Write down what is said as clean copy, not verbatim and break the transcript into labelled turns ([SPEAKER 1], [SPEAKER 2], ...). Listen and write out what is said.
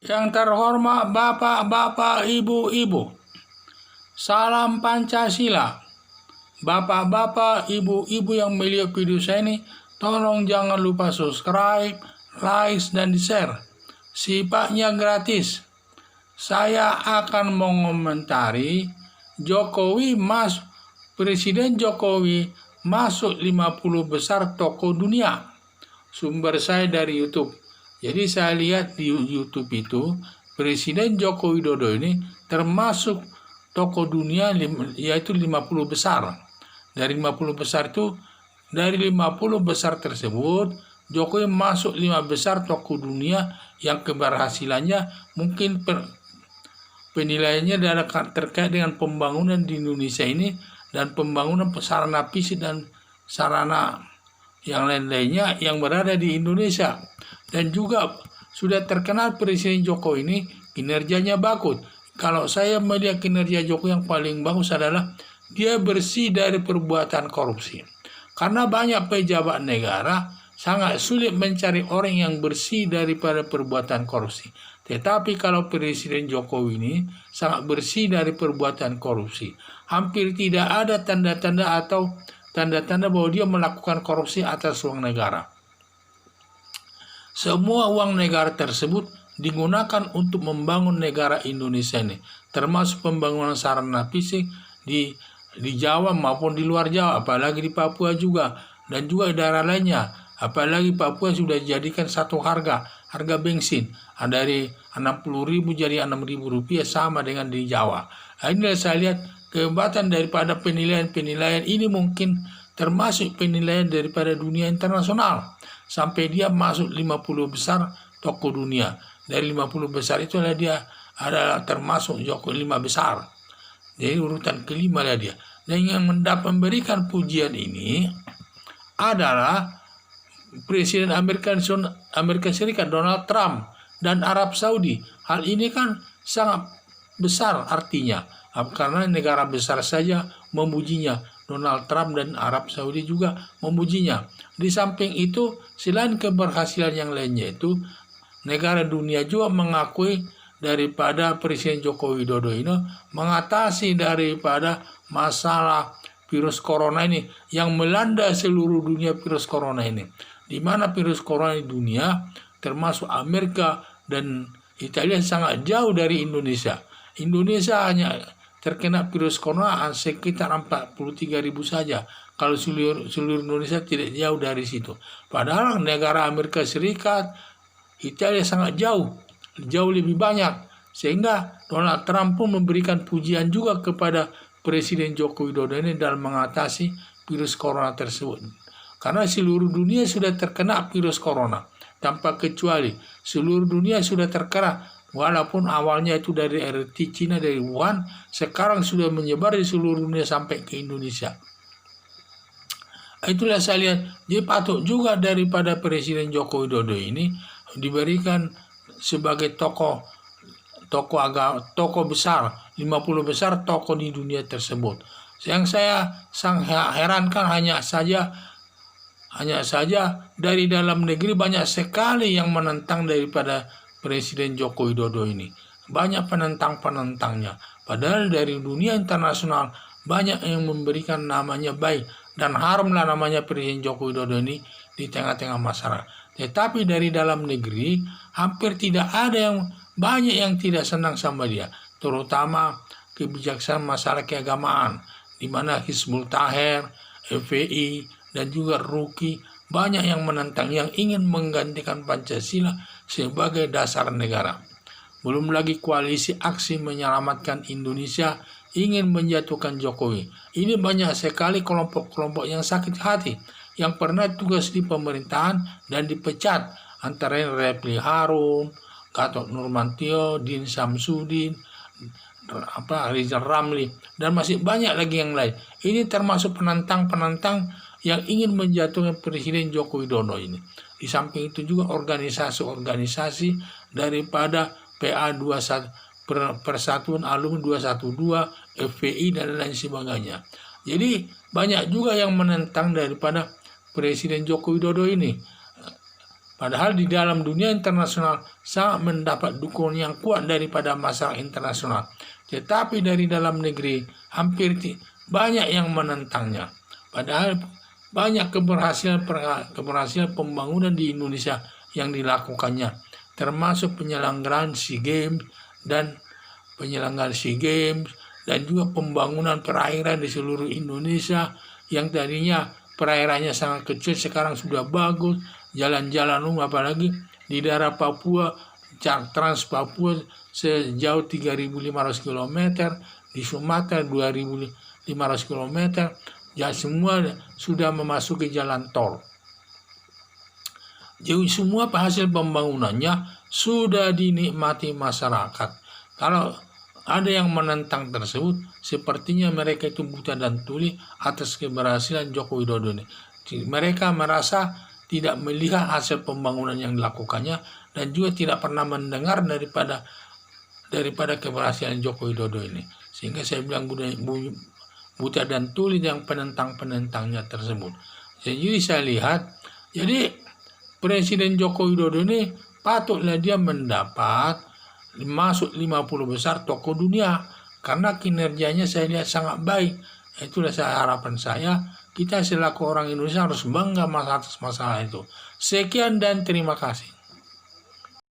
[SPEAKER 1] Yang terhormat Bapak-bapak, Ibu-ibu, salam Pancasila. Bapak-bapak, Ibu-ibu yang melihat video saya ini, tolong jangan lupa subscribe, like, dan di-share. Sifatnya gratis. Saya akan mengomentari Presiden Jokowi masuk 50 besar tokoh dunia. Sumber saya dari YouTube. Jadi saya lihat di YouTube itu, Presiden Joko Widodo ini termasuk tokoh dunia, yaitu 50 besar. Dari 50 besar itu, dari 50 besar tersebut, Jokowi masuk 5 besar tokoh dunia yang keberhasilannya mungkin penilaiannya adalah terkait dengan pembangunan di Indonesia ini dan pembangunan sarana fisik dan sarana yang lain-lainnya yang berada di Indonesia. Dan juga sudah terkenal Presiden Jokowi ini kinerjanya bagus. Kalau saya melihat kinerja Jokowi yang paling bagus adalah dia bersih dari perbuatan korupsi. Karena banyak pejabat negara sangat sulit mencari orang yang bersih daripada perbuatan korupsi. Tetapi kalau Presiden Jokowi ini sangat bersih dari perbuatan korupsi. Hampir tidak ada tanda-tanda atau tanda-tanda bahwa dia melakukan korupsi atas uang negara. Semua uang negara tersebut digunakan untuk membangun negara Indonesia ini, termasuk pembangunan sarana fisik di Jawa maupun di luar Jawa, apalagi di Papua juga, dan juga daerah lainnya. Apalagi Papua sudah dijadikan satu harga bensin dari 60.000 jadi 6.000 rupiah sama dengan di Jawa. Nah, ini saya lihat kehebatan daripada penilaian ini mungkin termasuk penilaian daripada dunia internasional. Sampai dia masuk 50 besar tokoh dunia. Dari 50 besar itu dia adalah termasuk Jokowi 5 besar. Jadi urutan kelima lah dia. Dan yang memberikan pujian ini adalah Presiden Amerika Serikat Donald Trump dan Arab Saudi. Hal ini kan sangat besar artinya. Karena negara besar saja memujinya. Donald Trump dan Arab Saudi juga memujinya. Di samping itu, selain keberhasilan yang lainnya itu, negara dunia juga mengakui daripada Presiden Joko Widodo ini mengatasi daripada masalah virus corona ini yang melanda seluruh dunia virus corona ini. Di mana virus corona di dunia, termasuk Amerika dan Italia sangat jauh dari Indonesia. Indonesia hanya terkena virus corona sekitar 43.000 saja. Kalau seluruh Indonesia tidak jauh dari situ. Padahal negara Amerika Serikat, Italia sangat jauh lebih banyak. Sehingga Donald Trump pun memberikan pujian juga kepada Presiden Joko Widodo ini dalam mengatasi virus corona tersebut. Karena seluruh dunia sudah terkena virus corona. Tanpa kecuali seluruh dunia sudah terkena. Walaupun awalnya itu dari RT Cina, dari Wuhan, sekarang sudah menyebar di seluruh dunia sampai ke Indonesia. Itulah saya lihat, dia patut juga daripada Presiden Joko Widodo ini diberikan sebagai tokoh besar, 50 besar tokoh di dunia tersebut. Yang saya sangat herankan hanya saja dari dalam negeri banyak sekali yang menentang daripada Presiden Joko Widodo ini. Banyak penentang-penentangnya. Padahal dari dunia internasional banyak yang memberikan namanya baik. Dan harumlah namanya Presiden Joko Widodo ini di tengah-tengah masyarakat. Tetapi dari dalam negeri hampir tidak ada banyak yang tidak senang sama dia. Terutama kebijaksanaan masalah keagamaan. Di mana Hizbut Tahrir, FPI, dan juga RUKI banyak yang menentang, yang ingin menggantikan Pancasila sebagai dasar negara. Belum lagi koalisi aksi menyelamatkan Indonesia ingin menjatuhkan Jokowi. Ini banyak sekali kelompok-kelompok yang sakit hati, yang pernah tugas di pemerintahan dan dipecat. Antara Refli Harun, Gatot Nurmantio, Din Samsudin, Rizal Ramli, dan masih banyak lagi yang lain. Ini termasuk penantang-penantang yang ingin menjatuhkan Presiden Joko Widodo ini. Di samping itu juga organisasi-organisasi daripada PA21, Persatuan Alumni 212, FPI, dan lain sebagainya. Jadi banyak juga yang menentang daripada Presiden Joko Widodo ini. Padahal di dalam dunia internasional sangat mendapat dukungan yang kuat daripada masyarakat internasional. Tetapi dari dalam negeri hampir banyak yang menentangnya. Padahal banyak keberhasilan pembangunan di Indonesia yang dilakukannya, termasuk penyelenggaraan SEA Games dan juga pembangunan perairan di seluruh Indonesia yang tadinya perairannya sangat kecil sekarang sudah bagus, jalan-jalan umum apalagi di daerah Papua, Trans Papua sejauh 3.500 km, di Sumatera 2.500 km, ya semua sudah memasuki jalan tol. Jadi semua hasil pembangunannya sudah dinikmati masyarakat. Kalau ada yang menentang tersebut, sepertinya mereka itu buta dan tuli atas keberhasilan Joko Widodo ini. Mereka merasa tidak melihat hasil pembangunan yang dilakukannya dan juga tidak pernah mendengar daripada keberhasilan Joko Widodo ini. Sehingga saya bilang buta dan tuli yang penentang-penentangnya tersebut. Jadi saya lihat, jadi Presiden Joko Widodo ini patutlah dia mendapat masuk 50 besar tokoh dunia karena kinerjanya saya lihat sangat baik. Itulah harapan saya, kita selaku orang Indonesia harus bangga atas masalah itu. Sekian dan terima kasih.